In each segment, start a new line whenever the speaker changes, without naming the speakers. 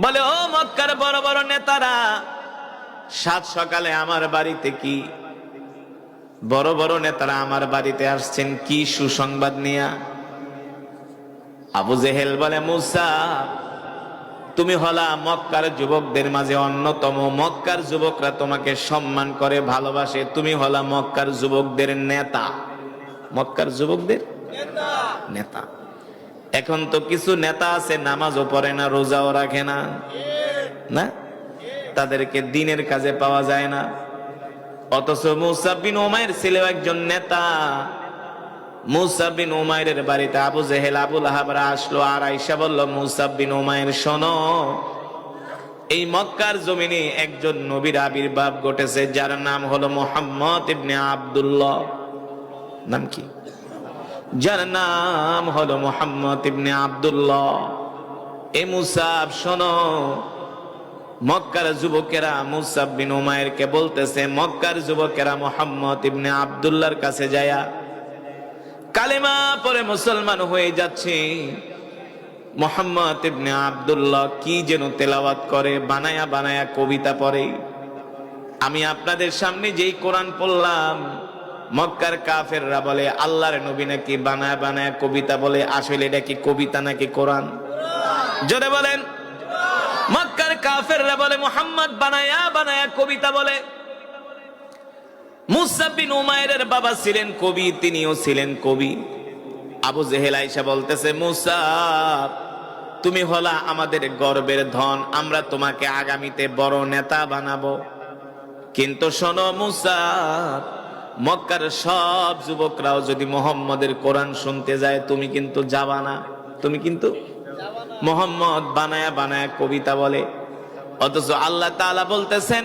বলে, ও মক্কার বড় বড় নেতারা, সাত সকালে আমার বাড়িতে কি বড় বড় নেতারা আমার বাড়িতে আসছেন কি সুসংবাদ নিয়া? আবু জেহেল বলে, মূসা, তুমি হলা মক্কার যুবকদের মাঝে অন্যতম, মক্কার যুবকরা তোমাকে সম্মান করে ভালোবাসে, তুমি হলা মক্কার যুবকদের নেতা। মক্কার যুবকদের নেতা। এখন তো কিছু নেতা আছে নামাজও পড়ে না, রোজাও রাখে না, না, তাদেরকে দিনের কাজে পাওয়া যায় না। অথচ মুসআব বিন উমাইর ছিল একজন নেতা। মুসআব বিন উমাইরের বাড়িতে আবু জেহেল আবু লাহাবরা আসলো, আর আয়েশা বলল, মুসআব বিন উমাইর শোনো, এই মক্কার জমিনে একজন নবীর আবির্ভাব ঘটেছে, যার নাম হলো মুহাম্মদ ইবনে আব্দুল্লাহ। নাম কি? যার নাম হলো মুহাম্মদ ইবনে আব্দুল্লাহ। এ মুসআব শোনো, মক্কার যুবকেরা মুসআব বিন উমাইরকে বলতেছে, মক্কার যুবকেরা মুহাম্মদ ইবনে আব্দুল্লাহর কাছে যায়া কালেমা পড়ে মুসলমান হয়ে যাচ্ছে। মুহাম্মদ ইবনে আব্দুল্লাহ কি যেন তেলাওয়াত করে, বানায়া বানায়া কবিতা পড়ে। আমি আপনাদের সামনে যেই কোরআন পড়লাম, মক্কার কাফেররা বলে আল্লাহর নবী নাকি বানায়া বানায়া কবিতা বলে। আসলে এটা কি কবিতা নাকি কোরআন? জোরে বলেন। মক্কার কাফেররা বলে মুহাম্মদ বানায়া বানায়া কবিতা বলে। মুসআব বিন উমাইরের বাবা ছিলেন কবি, তিনিও ছিলেন কবি। আবু জেহেল আয়েশা বলতেছে, মুসআব, তুমি হলা আমাদের গর্বের ধন, আমরা তোমাকে আগামীতে বড় নেতা বানাবো। কিন্তু শোনো মুসআব, মক্কার সব যুবকরাও যদি মুহাম্মদের কোরআন শুনতে যায়, তুমি কিন্তু যাবা না। তুমি কিন্তু মুহাম্মদ বানায়া বানায়া কবিতা বলে। অথচ আল্লাহ তাআলা বলতেছেন,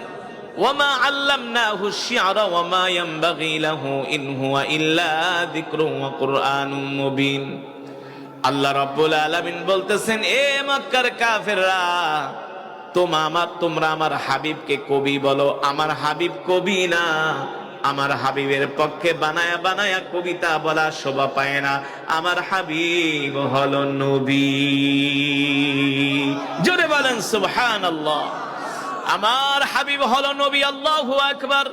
ওয়ামা আল্লামনাহু শি'রা ওয়ামা ইয়ানবাগি লাহু ইন হুয়া ইল্লা যিকরুন ওয়া কুরআনুম মুবিন। আল্লাহ রাব্বুল আলামিন বলতেছেন, এ মক্কার কাফেররা, তোমরা আমার হাবিবকে কবি বলো, আমার হাবিব কবি না। আমার হাবিবের পক্ষে বানায়া বানায়া কবিতা বলা শোভা পায় না। আমার হাবিব হলো নবী। জোরে বলেন সুবহানাল্লাহ। আমার হাবিব হলো নবী। আল্লাহু আকবার।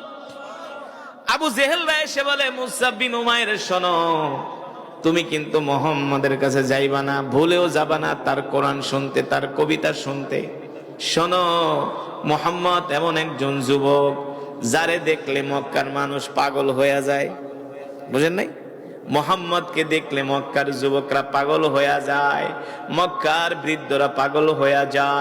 আবু জেহেল এসে বলে, মুসআব বিন উমাইর শোনো, তুমি কিন্তু মুহাম্মদের কাছে যাইবা না, ভুলেও যাবা না তার কোরআন শুনতে, তার কবিতা শুনতে। শোনো, মুহাম্মদ এমন একজন যুবক যারে দেখলে মক্কার মানুষ পাগল হয়ে যায়। বুঝেন নাই? মুহাম্মদকে দেখলে মক্কার যুবকরা পাগল হয়ে যায়, মক্কার বৃদ্ধরা পাগল হয়ে যায়।